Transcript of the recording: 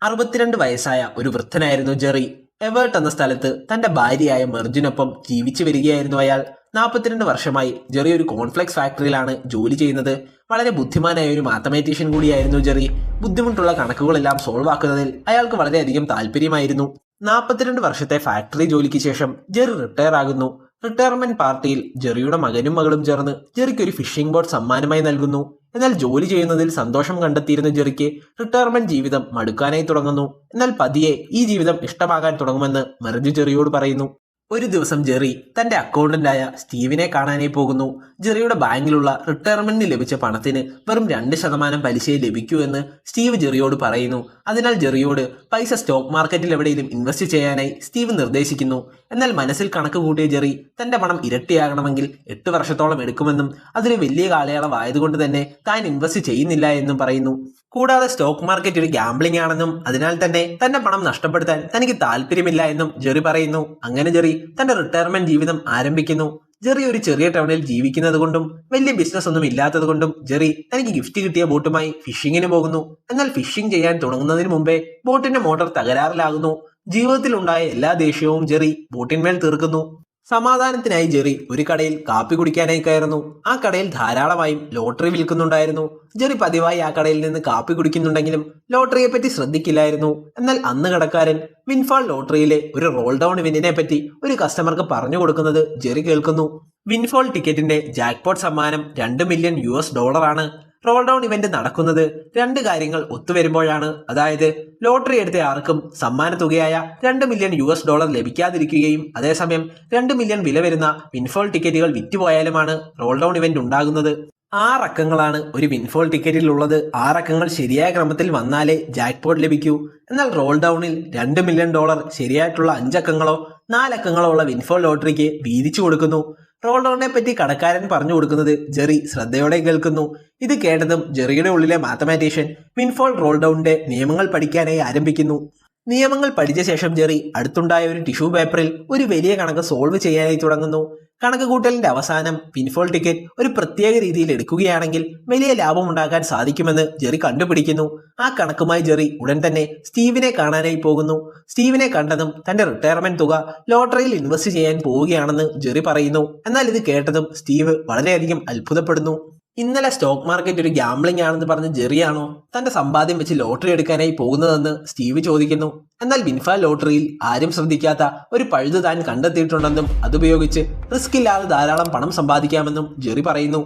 62 വയസ്സായ ഒരു വൃദ്ധനായിരുന്നു Jerry. Overt എന്ന സ്ഥലത്ത് തന്റെ ഭാര്യയായ മെർജിനൊപ്പം ജീവിച്ചു വരികയായിരുന്നു അയാൾ. 42 വർഷമായി ജെറി ഒരു കോൺഫ്ലെക്സ് ഫാക്ടറിയിലാണ് ജോലി ചെയ്യുന്നത്. വളരെ ബുദ്ധിമാനായ ഒരു മാത്തമാറ്റീഷ്യൻ കൂടിയായിരുന്നു ജെറി. ബുദ്ധിമുട്ടുള്ള കണക്കുകളെല്ലാം സോൾവ് ആക്കുന്നതിൽ അയാൾക്ക് വളരെയധികം താല്പര്യമായിരുന്നു. 42 വർഷത്തെ ഫാക്ടറി ജോലിക്ക് ശേഷം ജെറി റിട്ടയർ ആകുന്നു. റിട്ടയർമെന്റ് പാർട്ടിയിൽ ജെറിയുടെ മകനും മകളും ചേർന്ന് ജെറിക്ക് ഒരു ഫിഷിംഗ് ബോട്ട് സമ്മാനമായി നൽകുന്നു. എന്നാൽ ജോലി ചെയ്യുന്നതിൽ സന്തോഷം കണ്ടെത്തിയിരുന്ന ജെറിക്ക് റിട്ടയർമെന്റ് ജീവിതം മടുക്കാനായി തുടങ്ങുന്നു. എന്നാൽ പതിയെ ഈ ജീവിതം ഇഷ്ടമാകാൻ തുടങ്ങുമെന്ന് മെർജ് ജെറിയോട് പറയുന്നു. ഒരു ദിവസം ജെറി തന്റെ അക്കൗണ്ടന്റായ സ്റ്റീവിനെ കാണാനായി പോകുന്നു. ജെറിയുടെ ബാങ്കിലുള്ള റിട്ടയർമെന്റിന് ലഭിച്ച പണത്തിന് വെറും 2% പലിശയെ ലഭിക്കൂ എന്ന് സ്റ്റീവ് ജെറിയോട് പറയുന്നു. അതിനാൽ ജെറിയോട് പൈസ സ്റ്റോക്ക് മാർക്കറ്റിൽ എവിടെയും ഇൻവെസ്റ്റ് ചെയ്യാനായി സ്റ്റീവ് നിർദ്ദേശിക്കുന്നു. എന്നാൽ മനസ്സിൽ കണക്ക് കൂട്ടിയ ജെറി തന്റെ പണം ഇരട്ടിയാകണമെങ്കിൽ 8 വർഷത്തോളം എടുക്കുമെന്നും അതിന് വലിയ കാലയളവായതുകൊണ്ട് തന്നെ താൻ ഇൻവെസ്റ്റ് ചെയ്യുന്നില്ല എന്നും പറയുന്നു. കൂടാതെ സ്റ്റോക്ക് മാർക്കറ്റ് ഒരു ഗാംബ്ലിംഗ് ആണെന്നും അതിനാൽ തന്നെ തന്റെ പണം നഷ്ടപ്പെടുത്താൻ തനിക്ക് താല്പര്യമില്ല എന്നും ജെറി പറയുന്നു. അങ്ങനെ ജെറി തന്റെ റിട്ടയർമെന്റ് ജീവിതം ആരംഭിക്കുന്നു. ജെറി ഒരു ചെറിയ ടൗണിൽ ജീവിക്കുന്നത് കൊണ്ടും വലിയ ബിസിനസ് ഒന്നും ഇല്ലാത്തത് കൊണ്ടും ജെറി തനിക്ക് ഗിഫ്റ്റ് കിട്ടിയ ബോട്ടുമായി ഫിഷിങ്ങിന് പോകുന്നു. എന്നാൽ ഫിഷിംഗ് ചെയ്യാൻ തുടങ്ങുന്നതിന് മുമ്പേ ബോട്ടിന്റെ മോട്ടോർ തകരാറിലാകുന്നു. ജീവിതത്തിലുണ്ടായ എല്ലാ ദേഷ്യവും ജെറി ബോട്ടിന്മേൽ തീർക്കുന്നു. സമാധാനത്തിനായി ജെറി ഒരു കടയിൽ കാപ്പി കുടിക്കാനായി കയറുന്നു. ആ കടയിൽ ധാരാളമായും ലോട്ടറി വിൽക്കുന്നുണ്ടായിരുന്നു. ജെറി പതിവായി ആ കടയിൽ നിന്ന് കാപ്പി കുടിക്കുന്നുണ്ടെങ്കിലും ലോട്ടറിയെ പറ്റി ശ്രദ്ധിക്കില്ലായിരുന്നു. എന്നാൽ അന്ന് കടക്കാരൻ വിൻഫാൾ ലോട്ടറിയിലെ ഒരു റോൾ ഡൗൺ ഇവന്റിനെ പറ്റി ഒരു കസ്റ്റമർക്ക് പറഞ്ഞു കൊടുക്കുന്നത് ജെറി കേൾക്കുന്നു. വിൻഫാൾ ടിക്കറ്റിന്റെ ജാക്ക്പോട്ട് സമ്മാനം $2 മില്യൺ ആണ്. റോൾ ഡൗൺ ഇവന്റ് നടക്കുന്നത് 2 കാര്യങ്ങൾ ഒത്തുവരുമ്പോഴാണ്. അതായത് ലോട്ടറി എടുത്ത ആർക്കും സമ്മാന തുകയായ $2 മില്യൺ ലഭിക്കാതിരിക്കുകയും അതേസമയം 2 മില്യൺ വില വരുന്ന വിൻഫോൾ ടിക്കറ്റുകൾ വിറ്റുപോയാലുമാണ് റോൾ ഡൗൺ ഇവന്റ് ഉണ്ടാകുന്നത്. 6 അക്കങ്ങളാണ് ഒരു വിൻഫോൾ ടിക്കറ്റിൽ ഉള്ളത്. 6 അക്കങ്ങൾ ശരിയായ ക്രമത്തിൽ വന്നാലേ ജാക്ക്പോട്ട് ലഭിക്കൂ. എന്നാൽ റോൾ ഡൗണിൽ $2 മില്യൺ ശരിയായിട്ടുള്ള 5 അക്കങ്ങളോ 4 അക്കങ്ങളോ ഉള്ള വിൻഫോൾ ലോട്ടറിക്ക് വീതിച്ചു കൊടുക്കുന്നു. റോൾ ഡൗണിനെ പറ്റി കടക്കാരൻ പറഞ്ഞു കൊടുക്കുന്നത് ജെറി ശ്രദ്ധയോടെ കേൾക്കുന്നു. ഇത് കേട്ടതും ജെറിയുടെ ഉള്ളിലെ മാത്തമാറ്റീഷ്യൻ വിൻഫോൾ റോൾ ഡൗണിന്റെ നിയമങ്ങൾ പഠിക്കാനായി ആരംഭിക്കുന്നു. നിയമങ്ങൾ പഠിച്ച ശേഷം ജെറി അടുത്തുണ്ടായ ഒരു ടിഷ്യൂ പേപ്പറിൽ ഒരു വലിയ കണക്ക് സോൾവ് ചെയ്യാനായി തുടങ്ങുന്നു. കണക്ക് കൂട്ടലിന്റെ അവസാനം വിൻഫോൾ ടിക്കറ്റ് ഒരു പ്രത്യേക രീതിയിൽ എടുക്കുകയാണെങ്കിൽ വലിയ ലാഭം ഉണ്ടാക്കാൻ സാധിക്കുമെന്ന് ജെറി കണ്ടുപിടിക്കുന്നു. ആ കണക്കുമായി ജെറി ഉടൻ തന്നെ സ്റ്റീവിനെ കാണാനായി പോകുന്നു. സ്റ്റീവിനെ കണ്ടതും തന്റെ റിട്ടയർമെന്റ് തുക ലോട്ടറിയിൽ ഇൻവെസ്റ്റ് ചെയ്യാൻ പോവുകയാണെന്ന് ജെറി പറയുന്നു. എന്നാൽ ഇത് കേട്ടതും സ്റ്റീവ് വളരെയധികം അത്ഭുതപ്പെടുന്നു. ഇന്നലെ സ്റ്റോക്ക് മാർക്കറ്റ് ഒരു ഗാംബ്ലിംഗ് ആണെന്ന് പറഞ്ഞ് ജെറിയാണോ തന്റെ സമ്പാദ്യം വെച്ച് ലോട്ടറി എടുക്കാനായി പോകുന്നതെന്ന് സ്റ്റീവ് ചോദിക്കുന്നു. എന്നാൽ വിൻഫാൾ ലോട്ടറിയിൽ ആരും ശ്രദ്ധിക്കാത്ത ഒരു പഴുത് താൻ കണ്ടെത്തിയിട്ടുണ്ടെന്നും അതുപയോഗിച്ച് റിസ്ക് ഇല്ലാതെ ധാരാളം പണം സമ്പാദിക്കാമെന്നും ജെറി പറയുന്നു.